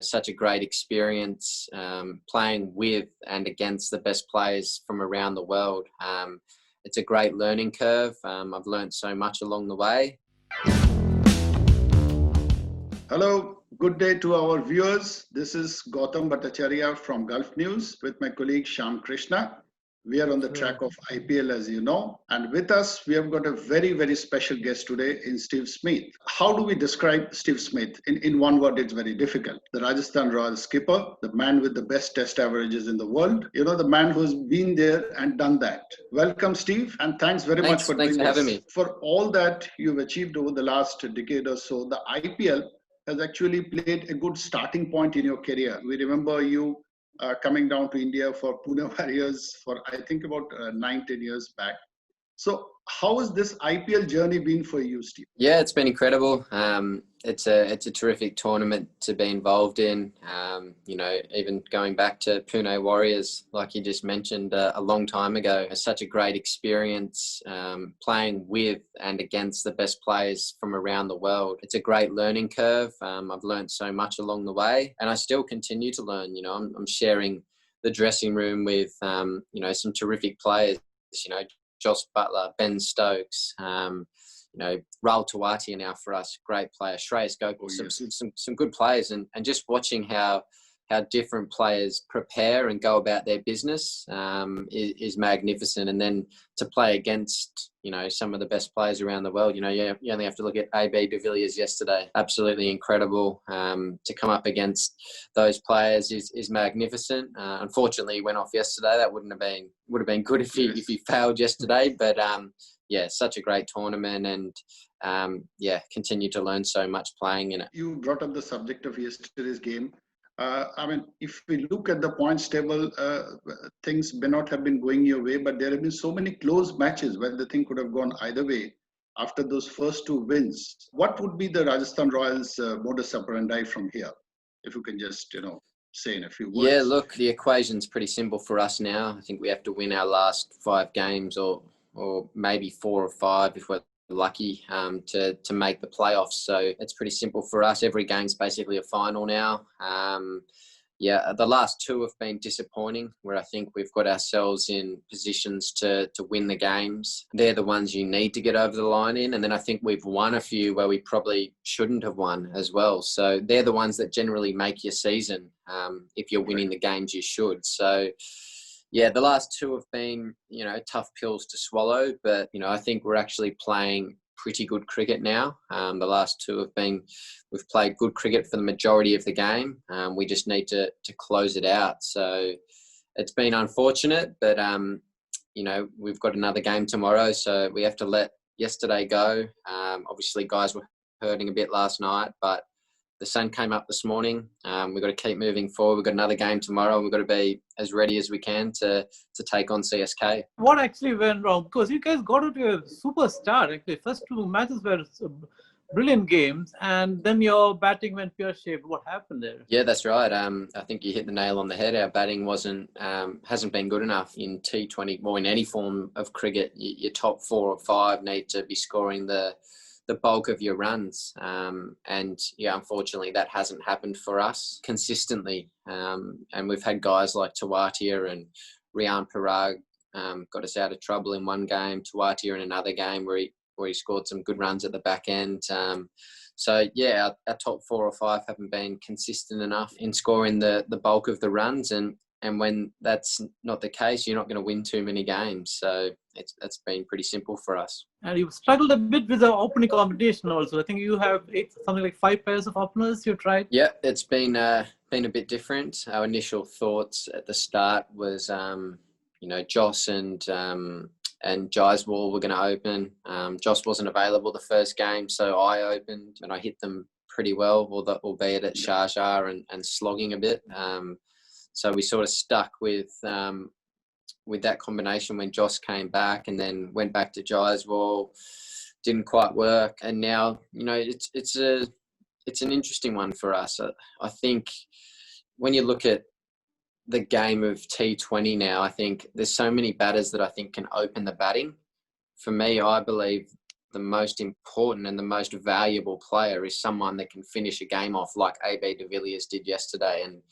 Such a great experience playing with and against the best players from around the world. It's a great learning curve. I've learned so much along the way. Hello, good day to our viewers. This is Gautam Bhattacharya from Gulf News with my colleague Shyam Krishna. We are on the track of IPL, as you know, and with us we have got a very, very special guest today in Steve Smith. How do we describe Steve Smith? In one word, it's very difficult. The Rajasthan Royals skipper, the man with the best test averages in the world, the man who's been there and done that. Welcome, Steve, and thanks very much for doing this. Thanks for having me. For all that you've achieved over the last decade or so, the IPL has actually played a good starting point in your career. We remember you coming down to India for Pune Warriors for I think about 9-10 years back. So how has this IPL journey been for you, Steve? Yeah, it's been incredible. It's a terrific tournament to be involved in. Even going back to Pune Warriors, like you just mentioned, a long time ago. It's such a great experience playing with and against the best players from around the world. It's a great learning curve. I've learned so much along the way, and I still continue to learn. I'm sharing the dressing room with some terrific players. Josh Butler, Ben Stokes, Rahul Tawati now for us, great player. Shreyas Gokul, some good players, and just watching how different players prepare and go about their business is magnificent. And then to play against some of the best players around the world, you only have to look at AB de Villiers yesterday. Absolutely incredible. To come up against those players is magnificent. Unfortunately, he went off yesterday. That would have been good if he failed yesterday. But such a great tournament, and continue to learn so much playing in it. You brought up the subject of yesterday's game. If we look at the points table, things may not have been going your way, but there have been so many close matches where the thing could have gone either way after those first two wins. What would be the Rajasthan Royals modus operandi from here? If you can just, say in a few words. Yeah, look, the equation's pretty simple for us now. I think we have to win our last 5 games or maybe 4 or 5 if we're lucky to make the playoffs. So it's pretty simple for us. Every game's basically a final now. The last 2 have been disappointing, where I think we've got ourselves in positions to win the games. They're the ones you need to get over the line in. And then I think we've won a few where we probably shouldn't have won as well. So they're the ones that generally make your season if you're winning the games you should. So yeah, the last 2 have been, tough pills to swallow, but, I think we're actually playing pretty good cricket now. The last 2 we've played good cricket for the majority of the game. We just need to close it out. So it's been unfortunate, but, we've got another game tomorrow, so we have to let yesterday go. Obviously, guys were hurting a bit last night, but the sun came up this morning. We've got to keep moving forward. We've got another game tomorrow. We've got to be as ready as we can to take on CSK. What actually went wrong? Because you guys got into a super start. Actually, first 2 matches were brilliant games, and then your batting went pear-shaped. What happened there? Yeah, that's right. I think you hit the nail on the head. Our batting hasn't been good enough in T20 or in any form of cricket. Your top 4 or 5 need to be scoring the bulk of your runs. Unfortunately, that hasn't happened for us consistently. And we've had guys like Tawatia and Rian Parag got us out of trouble in one game. Tawatia in another game where he scored some good runs at the back end. Our top 4 or 5 haven't been consistent enough in scoring the bulk of the runs. And when that's not the case, you're not going to win too many games. So it's been pretty simple for us. And you've struggled a bit with the opening combination also. I think you have something like 5 pairs of openers you tried. Yeah, it's been a bit different. Our initial thoughts at the start was, Joss and Jaiswal were going to open. Joss wasn't available the first game, so I opened and I hit them pretty well, albeit at Sharjah and slogging a bit. So we sort of stuck with that combination when Joss came back, and then went back to Jaiswal. Didn't quite work, and now it's an interesting one for us. I think when you look at the game of T20 now, I think there's so many batters that I think can open the batting. For me, I believe the most important and the most valuable player is someone that can finish a game off like AB de Villiers did yesterday. And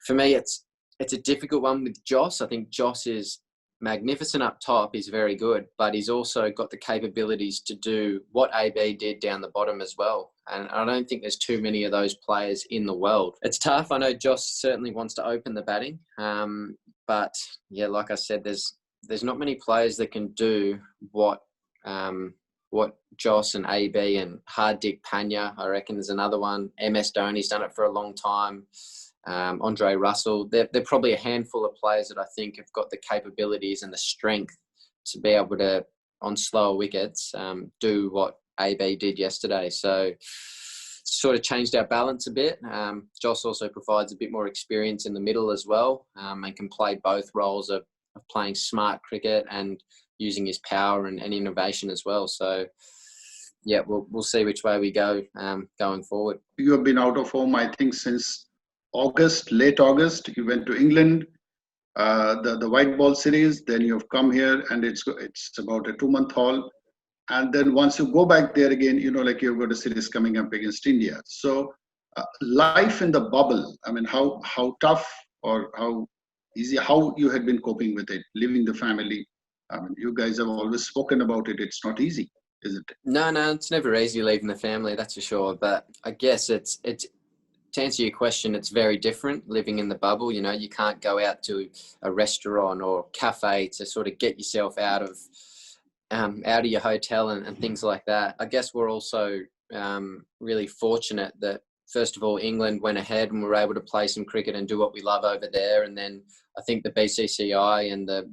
for me, it's a difficult one with Joss. I think Joss is magnificent up top. He's very good, but he's also got the capabilities to do what AB did down the bottom as well. And I don't think there's too many of those players in the world. It's tough. I know Joss certainly wants to open the batting. But yeah, like I said, there's not many players that can do what Joss and AB and Hardik Pandya, I reckon, is another one. MS Dhoni's done it for a long time. Andre Russell. They're probably a handful of players that I think have got the capabilities and the strength to be able to, on slower wickets, do what AB did yesterday. So sort of changed our balance a bit. Joss also provides a bit more experience in the middle as well, and can play both roles of playing smart cricket and using his power and innovation as well. So yeah, we'll see which way we go going forward. You have been out of home, I think, since August, late August. You went to England, the white ball series. Then you've come here, and it's about a 2-month haul. And then once you go back there again, like you've got a series coming up against India. So life in the bubble. I mean, how tough or how easy? How you had been coping with it, leaving the family? I mean, you guys have always spoken about it. It's not easy, is it? No, it's never easy leaving the family, that's for sure. But I guess it's to answer your question, it's very different living in the bubble. You can't go out to a restaurant or cafe to sort of get yourself out of your hotel and things like that. I guess we're also really fortunate that, first of all, England went ahead and were able to play some cricket and do what we love over there. And then I think the BCCI and the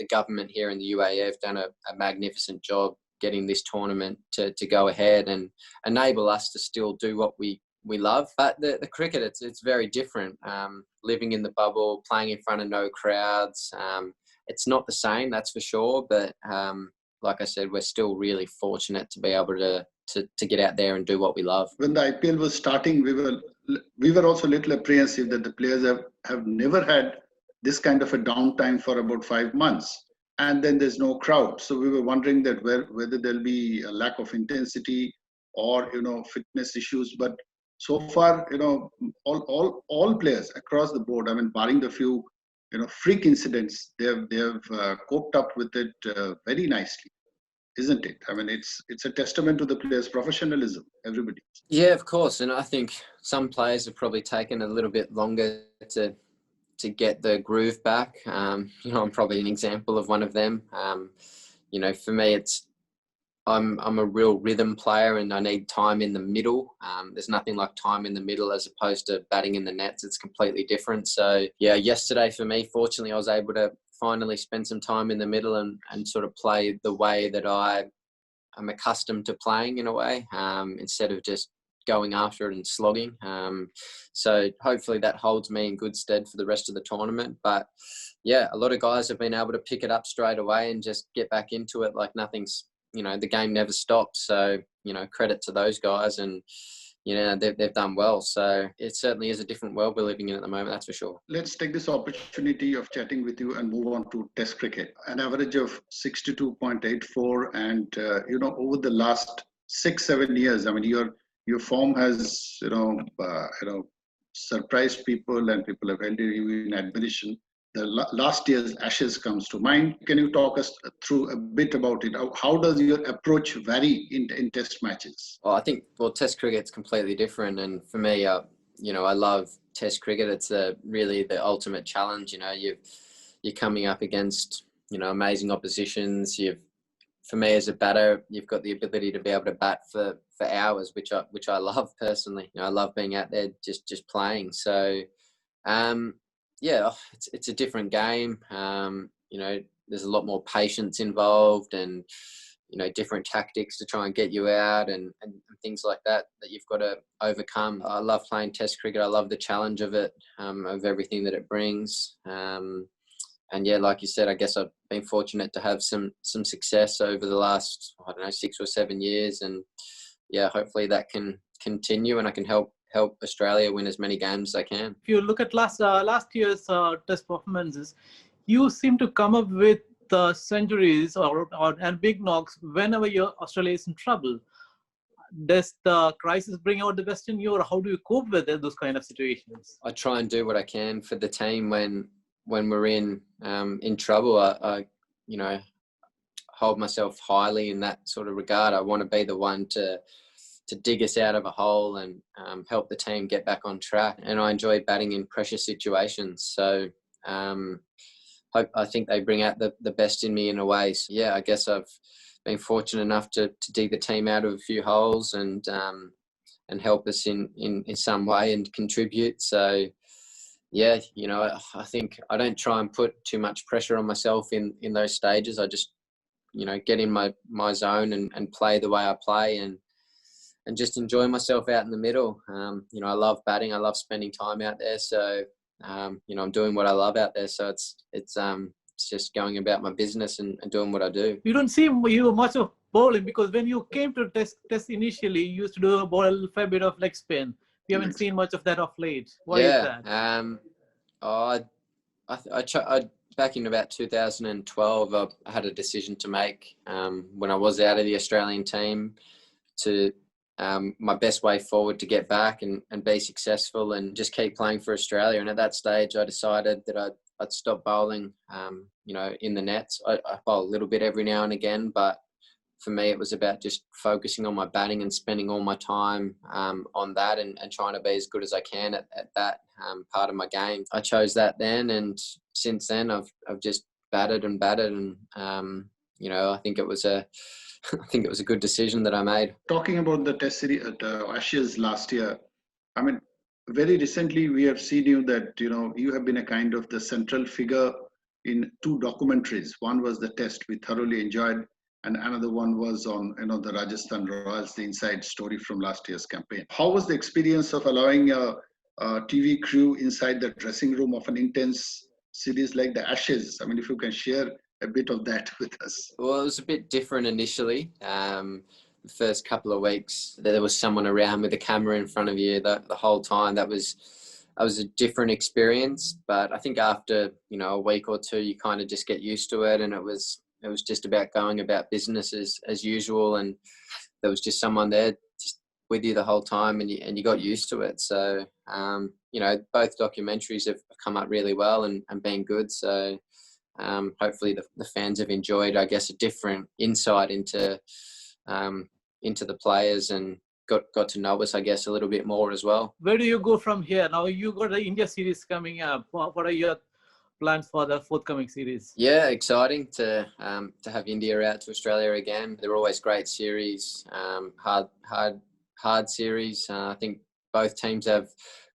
government here in the UAE have done a magnificent job getting this tournament to go ahead and enable us to still do what we love. But the cricket, it's very different. Living in the bubble, playing in front of no crowds, it's not the same, that's for sure. But like I said, we're still really fortunate to be able to get out there and do what we love. When the IPL was starting, we were also a little apprehensive that the players have never had this kind of a downtime for about 5 months. And then there's no crowd. So we were wondering that whether there'll be a lack of intensity or, fitness issues. But so far, all players across the board, I mean, barring the few, freak incidents, they have coped up with it very nicely, isn't it? I mean, it's a testament to the players' professionalism, everybody. Yeah, of course. And I think some players have probably taken a little bit longer to get the groove back. I'm probably an example of one of them. For me, I'm a real rhythm player and I need time in the middle. There's nothing like time in the middle as opposed to batting in the nets. It's completely different. So yeah, yesterday for me, fortunately, I was able to finally spend some time in the middle and sort of play the way that I'm accustomed to playing in a way, instead of just going after it and slogging. So hopefully that holds me in good stead for the rest of the tournament. But yeah, a lot of guys have been able to pick it up straight away and just get back into it like nothing's, the game never stops. So, credit to those guys and, they've done well. So it certainly is a different world we're living in at the moment, that's for sure. Let's take this opportunity of chatting with you and move on to Test cricket. An average of 62.84 and, over the last 6-7 years, I mean, your form has, surprised people and people have held you in admiration. The last year's Ashes comes to mind. Can you talk us through a bit about it? How does your approach vary in Test matches? Well, I think, Test cricket's completely different. And for me, I love Test cricket. It's really the ultimate challenge. You're coming up against, amazing oppositions. For me as a batter, you've got the ability to be able to bat for hours, which I love personally. I love being out there just playing. So, yeah, it's a different game. There's a lot more patience involved and, different tactics to try and get you out and things like that you've got to overcome. I love playing Test cricket. I love the challenge of it, of everything that it brings. And yeah, like you said, I guess I've been fortunate to have some success over the last, 6 or 7 years. And yeah, hopefully that can continue and I can help Australia win as many games as I can. If you look at last year's Test performances, you seem to come up with centuries and big knocks whenever Australia is in trouble. Does the crisis bring out the best in you, or how do you cope with those kind of situations? I try and do what I can for the team when we're in trouble. I hold myself highly in that sort of regard. I want to be the one to dig us out of a hole and help the team get back on track. And I enjoy batting in pressure situations. So I think they bring out the best in me in a way. So, yeah, I guess I've been fortunate enough to dig the team out of a few holes and help us in some way and contribute. So, yeah, I think I don't try and put too much pressure on myself in those stages. I just, get in my zone and play the way I play and just enjoy myself out in the middle. I love batting. I love spending time out there. So, I'm doing what I love out there. So it's just going about my business and doing what I do. You don't seem you much of bowling, because when you came to test initially, you used to do a fair bit of leg spin. We haven't seen much of that of late. Why is that? I back in about 2012, I had a decision to make when I was out of the Australian team to my best way forward to get back and be successful and just keep playing for Australia. And at that stage, I decided that I'd stop bowling, in the nets. I bowl a little bit every now and again, but for me, it was about just focusing on my batting and spending all my time on that and trying to be as good as I can at that part of my game. I chose that then, and since then, I've just batted and I think it was a good decision that I made. Talking about the Test series at Ashes last year, I mean, very recently we have seen you that you have been a kind of the central figure in two documentaries. One was the Test we thoroughly enjoyed, and another one was on the Rajasthan Royals, the inside story from last year's campaign. How was the experience of allowing a TV crew inside the dressing room of an intense series like the Ashes? I mean, if you can share a bit of that with us. Well, it was a bit different initially. The first couple of weeks, there was someone around with a camera in front of you the whole time. That was a different experience. But I think after a week or two, you kind of just get used to it, and it was just about going about business as usual, and there was just someone there just with you the whole time, and you got used to it. So both documentaries have come up really well and been good. So hopefully the fans have enjoyed, I guess, a different insight into the players and got to know us, I guess, a little bit more as well. Where do you go from here? Now you got the India series coming up. What are your plans for the forthcoming series? Yeah, exciting to have India out to Australia again. They're always great series, hard series. I think both teams have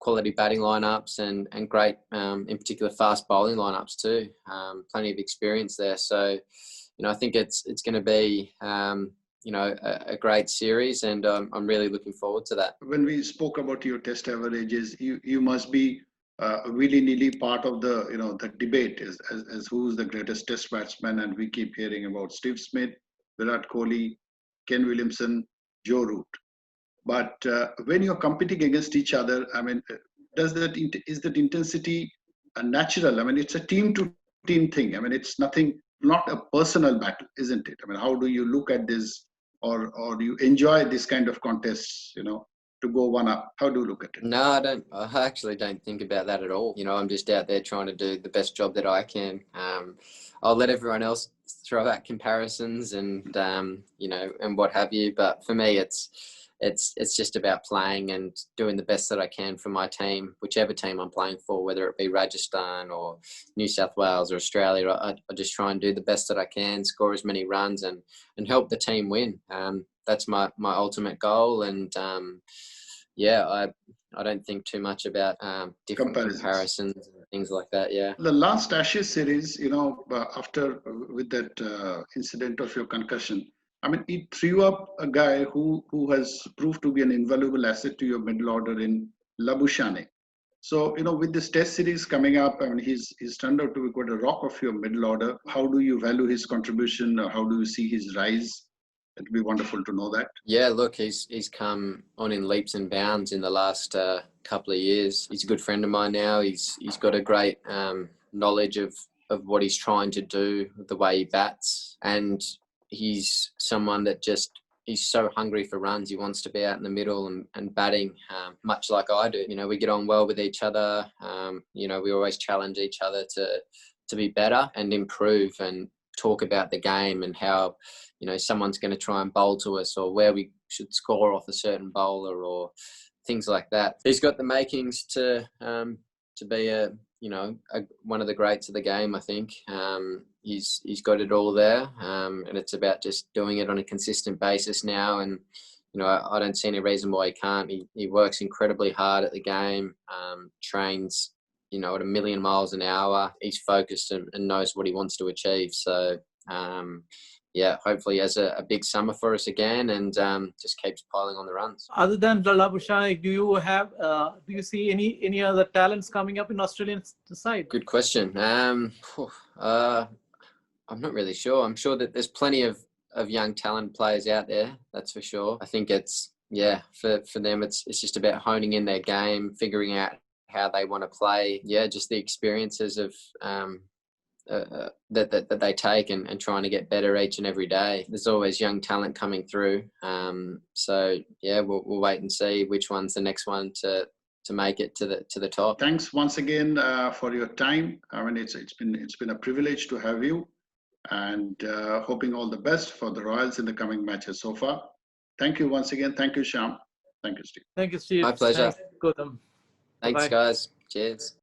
quality batting lineups and great, in particular, fast bowling lineups too. Plenty of experience there. So, I think it's going to be, a great series, and I'm really looking forward to that. When we spoke about your Test averages, you must be willy-nilly part of the debate as who's the greatest Test batsman, and we keep hearing about Steve Smith, Virat Kohli, Ken Williamson, Joe Root. But when you're competing against each other, I mean, is that intensity natural? I mean, it's a team-to-team thing. I mean, it's not a personal battle, isn't it? I mean, how do you look at this, or do you enjoy this kind of contests, to go one up? How do you look at it? No, I don't. I actually don't think about that at all. I'm just out there trying to do the best job that I can. I'll let everyone else throw out comparisons and and what have you. But for me, it's just about playing and doing the best that I can for my team, whichever team I'm playing for, whether it be Rajasthan or New South Wales or Australia. I just try and do the best that I can, score as many runs and help the team win. That's my ultimate goal. And I don't think too much about different comparisons and things like that. Yeah. The last Ashes series, after with that incident of your concussion, I mean, it threw up a guy who has proved to be an invaluable asset to your middle order in Labuschagne. So, with this Test series coming up, I mean, he's turned out to be quite a rock of your middle order. How do you value his contribution? Or how do you see his rise? It'd be wonderful to know that. Yeah, look, he's come on in leaps and bounds in the last couple of years. He's a good friend of mine now. He's got a great knowledge of of what he's trying to do, the way he bats. And he's someone that he's so hungry for runs. He wants to be out in the middle and batting, much like I do. You know, we get on well with each other. You know, we always challenge each other to be better and improve and talk about the game and how, you know, someone's going to try and bowl to us or where we should score off a certain bowler or things like that. He's got the makings to be one of the greats of the game, I think. He's got it all there, and it's about just doing it on a consistent basis now. And you know, I don't see any reason why he can't. He works incredibly hard at the game, trains, you know, at 1,000,000 miles an hour. He's focused and knows what he wants to achieve. So, yeah, hopefully he has a big summer for us again and just keeps piling on the runs. Other than Labuschagne, do you see any other talents coming up in Australian side? Good question. I'm not really sure. I'm sure that there's plenty of young talent players out there. That's for sure. I think it's, yeah, for them, it's just about honing in their game, figuring out how they want to play. Yeah, just the experiences of that they take and trying to get better each and every day. There's always young talent coming through. So yeah, we'll wait and see which one's the next one to make it to the top. Thanks once again for your time. I mean, it's been a privilege to have you, and hoping all the best for the Royals in the coming matches so far. Thank you once again. Thank you, Shyam. Thank you, Steve. Thank you, Steve. My pleasure. Thanks, Gautam. Thanks, Bye-bye. guys. Cheers.